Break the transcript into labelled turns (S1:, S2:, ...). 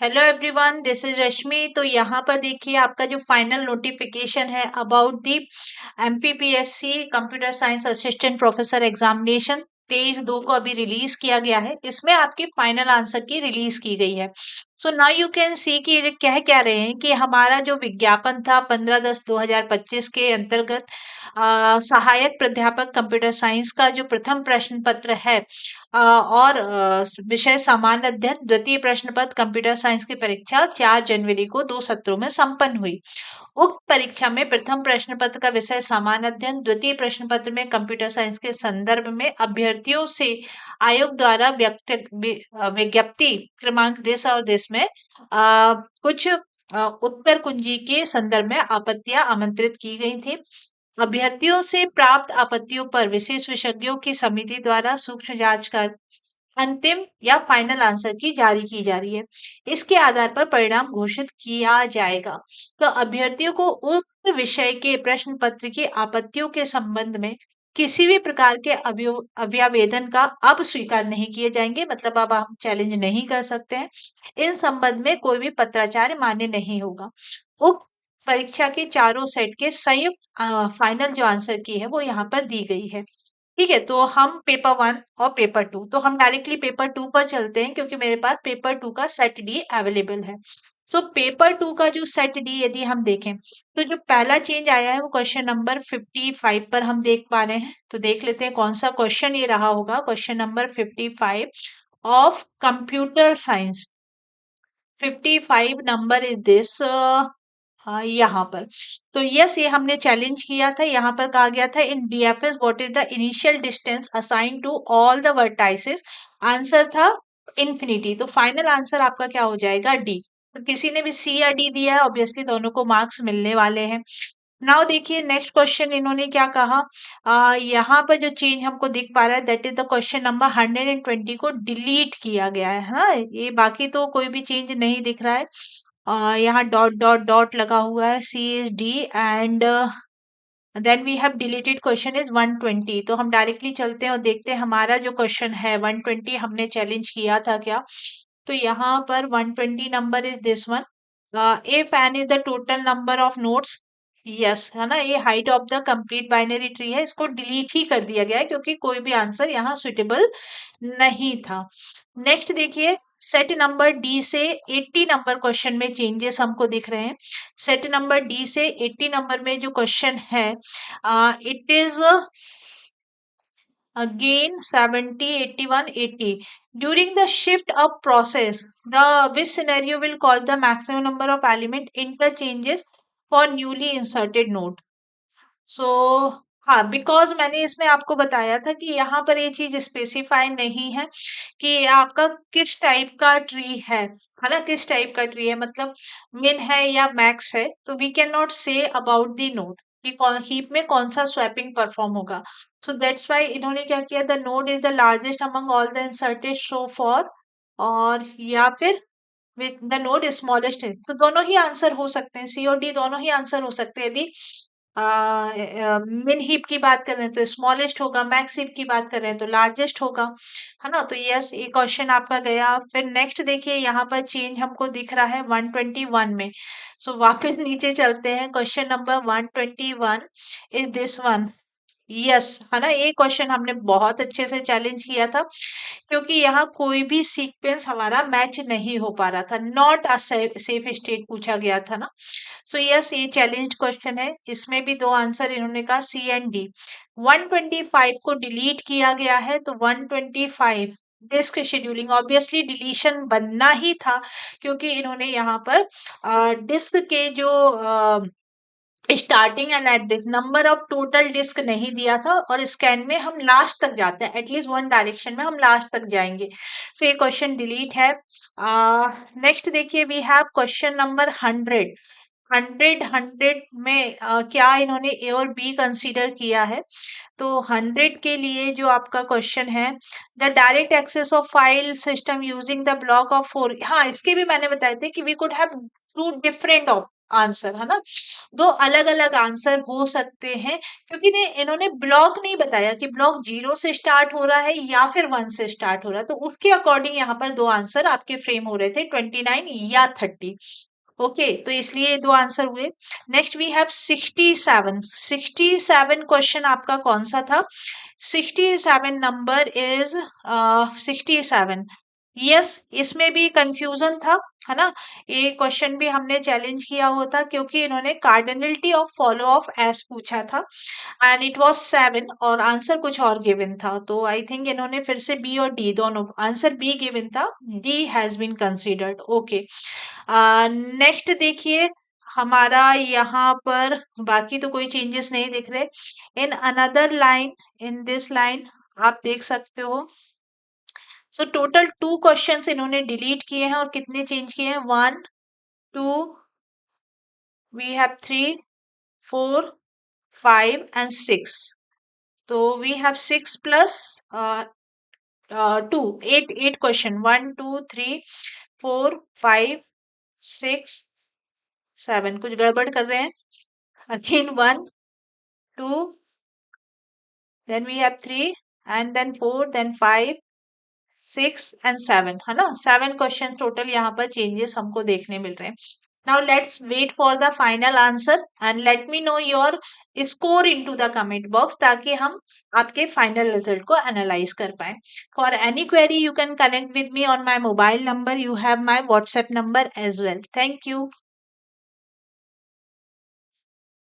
S1: Hello everyone, this is रश्मि। तो यहाँ पर देखिए आपका जो फाइनल नोटिफिकेशन है about the MPPSC computer science assistant professor examination 23/2 को अभी रिलीज किया गया है। इसमें आपकी फाइनल आंसर की रिलीज की गई है। So now you can see कि ये कह क्या रहे हैं कि हमारा जो विज्ञापन था 15/10/2025 के अंतर्गत सहायक प्राध्यापक कंप्यूटर साइंस का जो प्रथम प्रश्न पत्र है और विषय सामान्य अध्ययन द्वितीय प्रश्न पत्र कंप्यूटर साइंस की परीक्षा 4 जनवरी को 2 सत्रों में संपन्न हुई। उक्त परीक्षा में प्रथम प्रश्न पत्र का विषय सामान्य अध्ययन, द्वितीय प्रश्न पत्र में कंप्यूटर साइंस के संदर्भ में अभ्यर्थियों से आयोग द्वारा विज्ञप्ति क्रमांक देश और देश में कुछ उत्तर कुंजी के संदर्भ में आपत्तियां आमंत्रित की गई थी। अभ्यर्थियों से प्राप्त आपत्तियों पर विशेष विशेषज्ञों की समिति द्वारा सूक्ष्म जांच कर अंतिम या फाइनल आंसर की जारी की जा रही है। इसके आधार पर परिणाम घोषित किया जाएगा। तो अभ्यर्थियों को उक्त विषय के प्रश्न पत्र की आपत्तियों के संबंध में किसी भी प्रकार के अभ्यावेदन का अब स्वीकार नहीं किए जाएंगे, मतलब अब हम चैलेंज नहीं कर सकते हैं। इन संबंध में कोई भी पत्राचार मान्य नहीं होगा। उक्त परीक्षा के चारों सेट के संयुक्त फाइनल जो आंसर की है वो यहाँ पर दी गई है। ठीक है, तो हम पेपर 1 और पेपर 2, तो हम डायरेक्टली पेपर 2 पर चलते हैं क्योंकि मेरे पास पेपर 2 का सेट डी अवेलेबल है। सो पेपर 2 का जो सेट डी यदि हम देखें तो जो पहला चेंज आया है वो क्वेश्चन नंबर 55 पर हम देख पा रहे हैं। तो देख लेते हैं कौन सा क्वेश्चन ये रहा होगा। Question number 55 of computer science. 55 number is this यहाँ पर। तो यस, ये हमने चैलेंज किया था। यहाँ पर कहा गया था in DFS what is the initial distance assign to all the vertices. Answer था इंफिनिटी। तो फाइनल आंसर आपका क्या हो जाएगा? डी। तो किसी ने भी सी या डी दिया है, ऑब्वियसली दोनों को मार्क्स मिलने वाले हैं। नाउ देखिए नेक्स्ट क्वेश्चन इन्होंने क्या कहा। यहाँ पर जो चेंज हमको दिख पा रहा है that is the question number 120 को डिलीट किया गया है। हाँ, ये बाकी तो कोई भी चेंज नहीं दिख रहा है। यहाँ डॉट डॉट डॉट लगा हुआ है, C is D and then we have deleted question is 120। तो हम डायरेक्टली चलते हैं और देखते हैं हमारा जो क्वेश्चन है 120 हमने चैलेंज किया था क्या। तो यहाँ पर 120 number is this one. If n is the total number of nodes. Yes, है ना, ये height of the complete binary tree है, इसको डिलीट ही कर दिया गया है क्योंकि कोई भी आंसर यहाँ सुटेबल नहीं था। नेक्स्ट देखिए सेट नंबर डी से 80 नंबर क्वेश्चन में चेंजेस हमको दिख रहे हैं। सेट नंबर डी से 80 नंबर में जो क्वेश्चन है it is again 70, 81, 80. During the shift up process, the which scenario will cause the maximum number of element interchanges for newly inserted node? So हाँ, बिकॉज मैंने इसमें आपको बताया था कि यहाँ पर ये चीज स्पेसिफाई नहीं है कि आपका किस टाइप का ट्री है ना, किस टाइप का ट्री है, मतलब मिन है या मैक्स है। तो we can not say about the node कि हीप में कौन सा स्वैपिंग परफॉर्म होगा। सो दैट्स वाई इन्होंने क्या किया, the node is the largest among all the inserted show for, और या फिर विथ द नोड स्मॉलेस्ट है। तो दोनों ही आंसर हो सकते हैं, सी और डी दोनों ही आंसर हो सकते हैं। यदि मिन हीप की बात कर रहे हैं तो स्मॉलेस्ट होगा, मैक्स हीप की बात कर रहे हैं तो लार्जेस्ट होगा, है ना। तो यस, ये क्वेश्चन आपका गया। फिर नेक्स्ट देखिए यहाँ पर चेंज हमको दिख रहा है 121 में। सो वापस नीचे चलते हैं। Question number 121 is this one. Yes, है ना, ये क्वेश्चन हमने बहुत अच्छे से चैलेंज किया था क्योंकि यहाँ कोई भी सीक्वेंस हमारा मैच नहीं हो पा रहा था। नॉट अ सेफ स्टेट पूछा गया था ना। सो यस, ये चैलेंज क्वेश्चन है। इसमें भी दो आंसर इन्होंने कहा सी एंड डी। 125 को डिलीट किया गया है तो 125 डिस्क शेड्यूलिंग, ऑब्वियसली डिलीशन बनना ही था क्योंकि इन्होंने यहाँ पर डिस्क के जो starting and address number of total disk नहीं दिया था, और स्कैन में हम लास्ट तक जाते हैं, एटलीस्ट वन डायरेक्शन में हम लास्ट तक जाएंगे। सो ये क्वेश्चन डिलीट है। नेक्स्ट देखिए वी हैव क्वेश्चन नंबर 100। 100 में क्या इन्होंने ए और बी कंसीडर किया है। तो 100 के लिए जो आपका क्वेश्चन है, the direct access of file system using the block of 4। हाँ, इसके भी मैंने बताए थे कि we could have two different answer, है ना? दो अलग अलग आंसर हो सकते हैं, क्योंकि ने इन्होंने ब्लॉक नहीं बताया कि ब्लॉक 0 से स्टार्ट हो रहा है या फिर 1 से स्टार्ट हो रहा है, तो उसके अकॉर्डिंग यहाँ पर दो आंसर आपके फ्रेम हो रहे थे, 29 या 30। ओके, तो इसलिए दो आंसर हुए। Next we have 67। 67 क्वेश्चन आपका कौन सा था? 67 नंबर इज 67। यस, इसमें भी कंफ्यूजन था, है ना? ये क्वेश्चन भी हमने चैलेंज किया हुआ था, क्योंकि इन्होंने cardinality of follow of S पूछा था एंड इट वाज 7 और आंसर कुछ और गिवन था, तो आई थिंक इन्होंने फिर से बी और डी दोनों, आंसर बी गिवन था, D has been considered. Okay, next देखिए, हमारा यहाँ पर बाकी तो कोई चेंजेस नहीं दिख रहे। In another line, in this line आप देख सकते हो, सो टोटल 2 क्वेश्चंस इन्होंने डिलीट किए हैं और कितने चेंज किए हैं? 1 2, we have 3 4 5 and 6, so we have 6 plus 2, 8 question, 1 2 3 4 5 6 7, कुछ गड़बड़ कर रहे हैं, again 1 2, then we have 3 and then 4 then 5 6 and 7, है ना? 7 क्वेश्चन टोटल यहाँ पर चेंजेस हमको देखने मिल रहे हैं। Now let's wait for the final answer and let me know your score into the comment box, ताकि हम आपके फाइनल रिजल्ट को एनालाइज कर पाए। For any query you can connect with me on my mobile number, you have my WhatsApp number as well. Thank you.